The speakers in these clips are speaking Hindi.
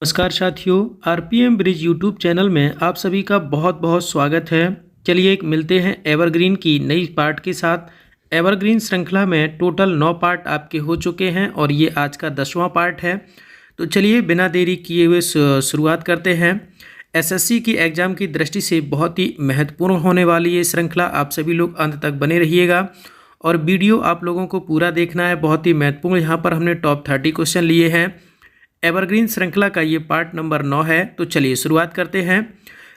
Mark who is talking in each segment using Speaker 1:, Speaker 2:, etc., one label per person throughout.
Speaker 1: नमस्कार साथियों, आरपीएम ब्रिज यूट्यूब चैनल में आप सभी का बहुत बहुत स्वागत है। चलिए एक मिलते हैं एवरग्रीन की नई पार्ट के साथ। एवरग्रीन श्रृंखला में टोटल 9 पार्ट आपके हो चुके हैं और ये आज का 10वां पार्ट है। तो चलिए बिना देरी किए हुए शुरुआत करते हैं। एसएससी की एग्ज़ाम की दृष्टि से बहुत ही महत्वपूर्ण होने वाली ये श्रृंखला, आप सभी लोग अंत तक बने रहिएगा और वीडियो आप लोगों को पूरा देखना है। बहुत ही महत्वपूर्ण यहाँ पर हमने टॉप 30 क्वेश्चन लिए हैं। एवरग्रीन श्रृंखला का ये पार्ट नंबर 9 है। तो चलिए शुरुआत करते हैं,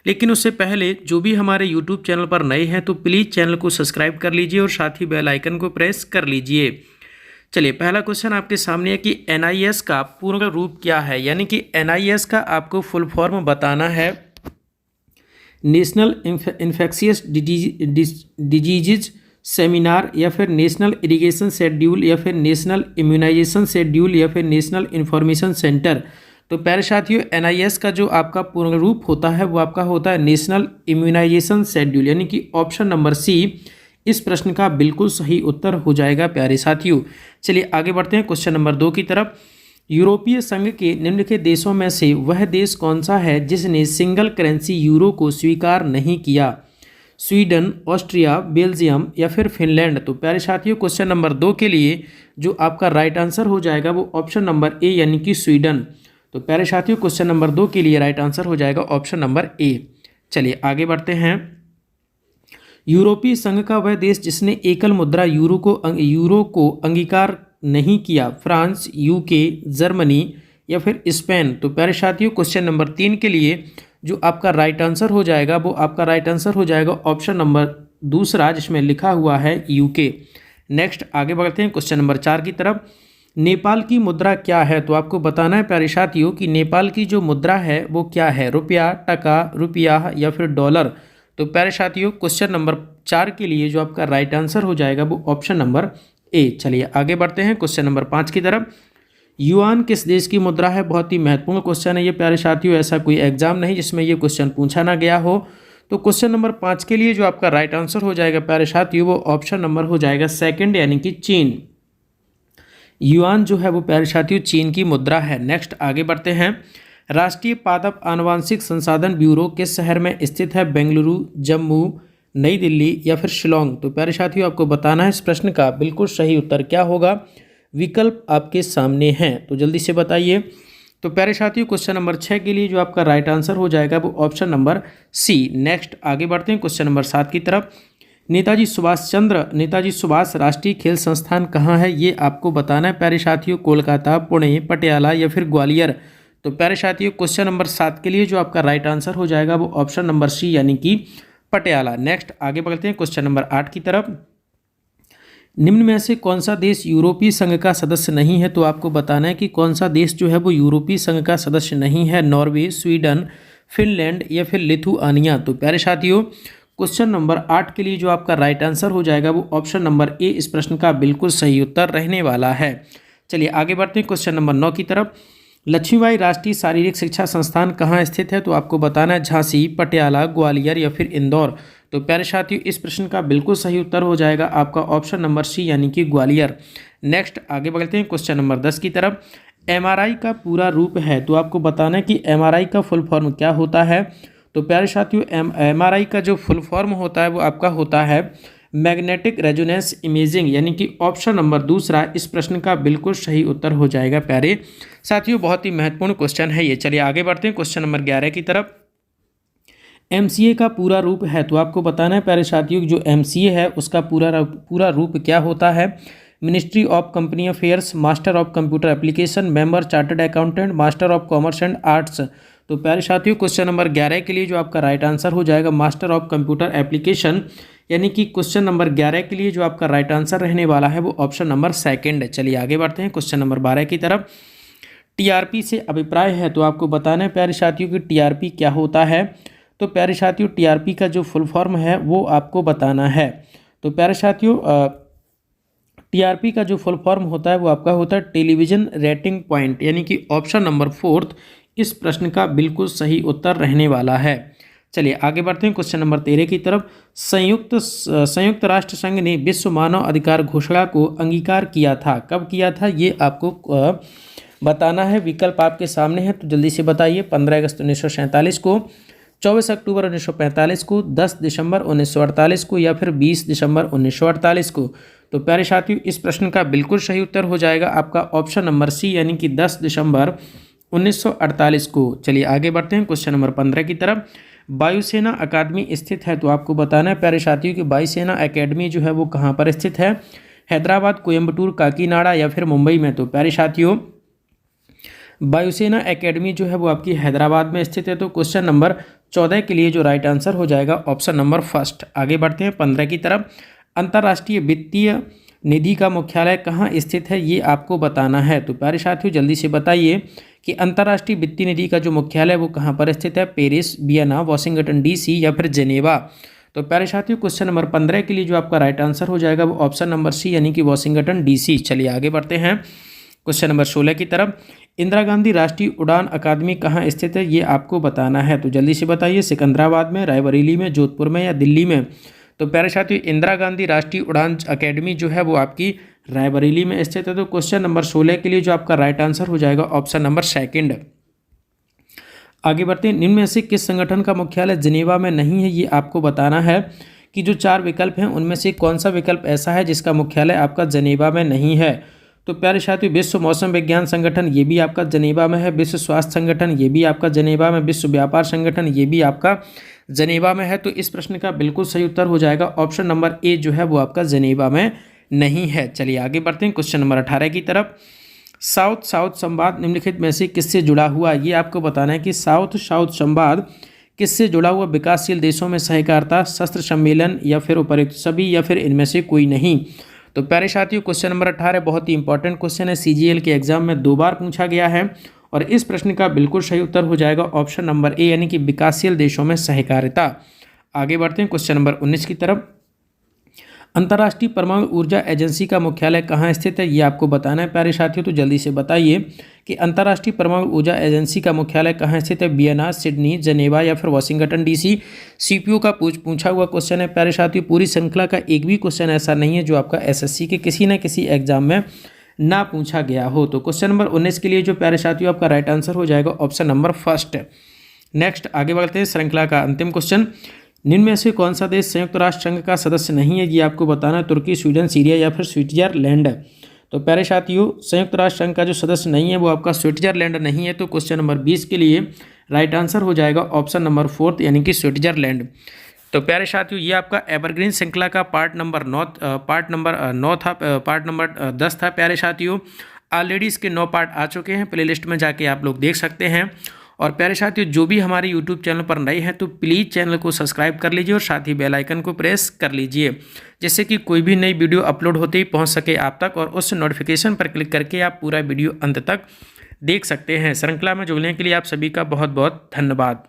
Speaker 1: लेकिन उससे पहले जो भी हमारे यूट्यूब चैनल पर नए हैं तो प्लीज़ चैनल को सब्सक्राइब कर लीजिए और साथ ही बेल आइकन को प्रेस कर लीजिए। चलिए पहला क्वेश्चन आपके सामने है कि एनआईएस का पूर्ण रूप क्या है, यानी कि एनआईएस का आपको फुल फॉर्म बताना है। नेशनल इन्फेक्शियस डिजीज सेमिनार, या फिर नेशनल इरिगेशन शेड्यूल, या फिर नेशनल इम्यूनाइजेशन शेड्यूल, या फिर नेशनल इंफॉर्मेशन सेंटर। तो प्यारे साथियों, एनआईएस का जो आपका पूर्ण रूप होता है वो आपका होता है नेशनल इम्यूनाइजेशन शेड्यूल, यानी कि ऑप्शन नंबर सी इस प्रश्न का बिल्कुल सही उत्तर हो जाएगा प्यारे साथियों। चलिए आगे बढ़ते हैं क्वेश्चन नंबर 2 की तरफ। यूरोपीय संघ के निम्नलिखित देशों में से वह देश कौन सा है जिसने सिंगल करेंसी यूरो को स्वीकार नहीं किया? स्वीडन, ऑस्ट्रिया, बेल्जियम या फिर फिनलैंड। तो प्यारे साथियों, क्वेश्चन नंबर 2 के लिए जो आपका राइट आंसर हो जाएगा वो ऑप्शन नंबर ए, यानी कि स्वीडन। तो प्यारे साथियों, क्वेश्चन नंबर 2 के लिए राइट आंसर हो जाएगा ऑप्शन नंबर ए। चलिए आगे बढ़ते हैं। यूरोपीय संघ का वह देश जिसने एकल मुद्रा यूरो को अंगीकार नहीं किया? फ्रांस, यूके, जर्मनी या फिर स्पेन। तो प्यारे साथियों, क्वेश्चन नंबर 3 के लिए जो आपका राइट आंसर हो जाएगा वो आपका राइट आंसर हो जाएगा ऑप्शन नंबर दूसरा, जिसमें लिखा हुआ है यूके। नेक्स्ट आगे बढ़ते हैं क्वेश्चन नंबर 4 की तरफ। नेपाल की मुद्रा क्या है? तो आपको बताना है प्यारे साथियों कि नेपाल की जो मुद्रा है वो क्या है, रुपया, टका, रुपया या फिर डॉलर। तो प्यारे साथियों, क्वेश्चन नंबर 4 के लिए जो आपका राइट आंसर हो जाएगा वो ऑप्शन नंबर ए। चलिए आगे बढ़ते हैं क्वेश्चन नंबर 5 की तरफ। युआन किस देश की मुद्रा है? बहुत ही महत्वपूर्ण क्वेश्चन है ये प्यारे साथियों, ऐसा कोई एग्जाम नहीं जिसमें ये क्वेश्चन पूछा ना गया हो। तो क्वेश्चन नंबर 5 के लिए जो आपका राइट आंसर हो जाएगा प्यारे साथियों वो ऑप्शन नंबर हो जाएगा सेकंड, यानी कि चीन। युआन जो है वो प्यारे साथियों चीन की मुद्रा है। नेक्स्ट आगे बढ़ते हैं। राष्ट्रीय पादप आनुवांशिक संसाधन ब्यूरो किस शहर में स्थित है? बेंगलुरु, जम्मू, नई दिल्ली या फिर शिलोंग। तो प्यारे साथियों, आपको बताना है इस प्रश्न का बिल्कुल सही उत्तर क्या होगा। विकल्प आपके सामने हैं तो जल्दी से बताइए। तो प्यारे साथियों, क्वेश्चन नंबर 6 के लिए जो आपका राइट आंसर हो जाएगा वो ऑप्शन नंबर सी। नेक्स्ट आगे बढ़ते हैं क्वेश्चन नंबर 7 की तरफ। नेताजी सुभाष राष्ट्रीय खेल संस्थान कहाँ है? ये आपको बताना है प्यारे साथियों। कोलकाता, पुणे, पटियाला या फिर ग्वालियर। तो प्यारे साथियों, क्वेश्चन नंबर 7 के लिए जो आपका राइट आंसर हो जाएगा वो ऑप्शन नंबर सी, यानी कि पटियाला। नेक्स्ट आगे बढ़ते हैं क्वेश्चन नंबर 8 की तरफ। निम्न में से कौन सा देश यूरोपीय संघ का सदस्य नहीं है? तो आपको बताना है कि कौन सा देश जो है वो यूरोपीय संघ का सदस्य नहीं है। नॉर्वे, स्वीडन, फिनलैंड या फिर लिथुआनिया। तो प्यारे साथियों, क्वेश्चन नंबर 8 के लिए जो आपका राइट आंसर हो जाएगा वो ऑप्शन नंबर ए इस प्रश्न का बिल्कुल सही उत्तर रहने वाला है। चलिए आगे बढ़ते हैं क्वेश्चन नंबर 9 की तरफ। लक्ष्मीबाई राष्ट्रीय शारीरिक शिक्षा संस्थान कहाँ स्थित है? तो आपको बताना है झांसी, पटियाला, ग्वालियर या फिर इंदौर। तो प्यारे साथियों, इस प्रश्न का बिल्कुल सही उत्तर हो जाएगा आपका ऑप्शन नंबर सी, यानी कि ग्वालियर। नेक्स्ट आगे बढ़ते हैं क्वेश्चन नंबर 10 की तरफ। एमआरआई का पूरा रूप है? तो आपको बताना है कि एमआरआई का फुल फॉर्म क्या होता है। तो प्यारे साथियों, एमआरआई का जो फुल फॉर्म होता है वो आपका होता है मैग्नेटिक रेजोनेंस इमेजिंग, यानी कि ऑप्शन नंबर दूसरा इस प्रश्न का बिल्कुल सही उत्तर हो जाएगा प्यारे साथियों। बहुत ही महत्वपूर्ण क्वेश्चन है ये। चलिए आगे बढ़ते हैं क्वेश्चन नंबर 11 की तरफ। एमसीए का पूरा रूप है? तो आपको बताना है प्यारे साथियों जो एमसीए है उसका पूरा रूप क्या होता है। Ministry of company affairs, master of computer application, member chartered accountant, master of commerce and arts. तो प्यारे साथियों, क्वेश्चन नंबर 11 के लिए जो आपका राइट आंसर हो जाएगा मास्टर ऑफ कंप्यूटर एप्लीकेशन, यानी कि क्वेश्चन नंबर 11 के लिए जो आपका राइट आंसर रहने वाला है वो ऑप्शन नंबर सेकंड है। चलिए आगे बढ़ते हैं क्वेश्चन नंबर 12 की तरफ। टीआरपी से अभिप्राय है? तो आपको बताना है प्यारे साथियों कि टीआरपी क्या होता है। तो प्यारे साथियों, टीआरपी का जो फुल फॉर्म है वो आपको बताना है। तो प्यारे साथियों, टीआरपी का जो फुल फॉर्म होता है वो आपका होता है टेलीविज़न रेटिंग पॉइंट, यानी कि ऑप्शन नंबर 4 इस प्रश्न का बिल्कुल सही उत्तर रहने वाला है। चलिए आगे बढ़ते हैं क्वेश्चन नंबर 13 की तरफ। संयुक्त राष्ट्र संघ ने विश्व मानव अधिकार घोषणा को अंगीकार किया था, कब किया था? ये आपको बताना है। विकल्प आपके सामने है तो जल्दी से बताइए। 15 अगस्त 1947 को, 24 अक्टूबर 1945 को, 10 दिसंबर 1948 को या फिर 20 दिसंबर 1948 को। तो प्यारे साथियों, इस प्रश्न का बिल्कुल सही उत्तर हो जाएगा आपका ऑप्शन नंबर सी, यानी कि 10 दिसंबर 1948 को। चलिए आगे बढ़ते हैं क्वेश्चन नंबर 15 की तरफ। वायुसेना अकादमी स्थित है, तो आपको बताना है प्यारे साथियों कि वायुसेना अकेडमी जो है वो कहाँ पर स्थित है। हैदराबाद, कोयम्बटूर, काकीनाडा या फिर मुंबई में। तो प्यारे साथियों, वायुसेना एकेडमी जो है वो आपकी हैदराबाद में स्थित है। तो क्वेश्चन नंबर 14 के लिए जो राइट आंसर हो जाएगा ऑप्शन नंबर फर्स्ट। आगे बढ़ते हैं 15 की तरफ। अंतर्राष्ट्रीय वित्तीय निधि का मुख्यालय कहाँ स्थित है, ये आपको बताना है। तो प्यारे साथियों, जल्दी से बताइए कि अंतर्राष्ट्रीय वित्तीय निधि का जो मुख्यालय है वो कहाँ पर स्थित है। पेरिस, वियना, वाशिंगटन डीसी या फिर जेनेवा। तो प्यारे साथियों, क्वेश्चन नंबर 15 के लिए जो आपका राइट आंसर हो जाएगा वो ऑप्शन नंबर सी, यानी कि वाशिंगटन डीसी। चलिए आगे बढ़ते हैं क्वेश्चन नंबर 16 की तरफ। इंदिरा गांधी राष्ट्रीय उड़ान अकादमी कहाँ स्थित है, ये आपको बताना है। तो जल्दी से बताइए, सिकंदराबाद में, रायबरेली में, जोधपुर में या दिल्ली में। तो प्यारे साथियों, इंदिरा गांधी राष्ट्रीय उड़ान अकेडमी जो है वो आपकी रायबरेली में स्थित है। तो क्वेश्चन नंबर 16 के लिए जो आपका राइट आंसर हो जाएगा ऑप्शन नंबर सेकंड। आगे बढ़ते हैं। निम्न में से किस संगठन का मुख्यालय जिनेवा में नहीं है, ये आपको बताना है कि जो 4 विकल्प हैं उनमें से कौन सा विकल्प ऐसा है जिसका मुख्यालय आपका जिनेवा में नहीं है। तो प्यारे साथियों, विश्व मौसम विज्ञान संगठन ये भी आपका जनेवा में है, विश्व स्वास्थ्य संगठन ये भी आपका जनेवा में, विश्व व्यापार संगठन ये भी आपका जनेवा में है। तो इस प्रश्न का बिल्कुल सही उत्तर हो जाएगा ऑप्शन नंबर ए जो है वो आपका जनेवा में नहीं है। चलिए आगे बढ़ते हैं क्वेश्चन नंबर 18 की तरफ। साउथ साउथ संवाद निम्नलिखित में से किससे जुड़ा हुआ, ये आपको बताना है कि साउथ साउथ संवाद किससे जुड़ा हुआ। विकासशील देशों में सहकारिता, शस्त्र सम्मेलन या फिर उपरोक्त सभी या फिर इनमें से कोई नहीं। तो प्यारे साथियों, क्वेश्चन नंबर 18 बहुत ही इंपॉर्टेंट क्वेश्चन है, सीजीएल के एग्जाम में 2 बार पूछा गया है और इस प्रश्न का बिल्कुल सही उत्तर हो जाएगा ऑप्शन नंबर ए, यानी कि विकासशील देशों में सहकारिता। आगे बढ़ते हैं क्वेश्चन नंबर 19 की तरफ। अंतर्राष्ट्रीय परमाणु ऊर्जा एजेंसी का मुख्यालय कहाँ स्थित है, ये आपको बताना है प्यारे साथियों। तो जल्दी से बताइए कि अंतर्राष्ट्रीय परमाणु ऊर्जा एजेंसी का मुख्यालय कहाँ स्थित है। वियना, सिडनी, जेनेवा या फिर वाशिंगटन डीसी। सीपीयू का पूछा हुआ क्वेश्चन है प्यारे साथियों। पूरी श्रृंखला का एक भी क्वेश्चन ऐसा नहीं है जो आपका एसएससी के किसी न किसी एग्जाम में ना पूछा गया हो। तो क्वेश्चन नंबर 19 के लिए जो प्यारे साथियों आपका राइट आंसर हो जाएगा ऑप्शन नंबर फर्स्ट। नेक्स्ट आगे बढ़ते हैं, श्रृंखला का अंतिम क्वेश्चन। निम्न में से कौन सा देश संयुक्त राष्ट्र संघ का सदस्य नहीं है, ये आपको बताना है। तुर्की, स्वीडन, सीरिया या फिर स्विट्जरलैंड। तो प्यारे साथियों, संयुक्त राष्ट्र संघ का जो सदस्य नहीं है वो आपका स्विट्जरलैंड नहीं है। तो क्वेश्चन नंबर 20 के लिए राइट आंसर हो जाएगा ऑप्शन नंबर 4, यानी कि स्विट्जरलैंड। तो प्यारे साथियों, ये आपका एवरग्रीन श्रृंखला का पार्ट नंबर 10 था प्यारे साथियों। ऑलरेडी इसके 9 पार्ट आ चुके हैं, प्लेलिस्ट में जाके आप लोग देख सकते हैं। और प्यारे साथियों, जो भी हमारे यूट्यूब चैनल पर नए हैं तो प्लीज़ चैनल को सब्सक्राइब कर लीजिए और साथ ही बेल आइकन को प्रेस कर लीजिए, जिससे कि कोई भी नई वीडियो अपलोड होते ही पहुंच सके आप तक, और उस नोटिफिकेशन पर क्लिक करके आप पूरा वीडियो अंत तक देख सकते हैं। श्रृंखला में जुड़ने के लिए आप सभी का बहुत बहुत धन्यवाद।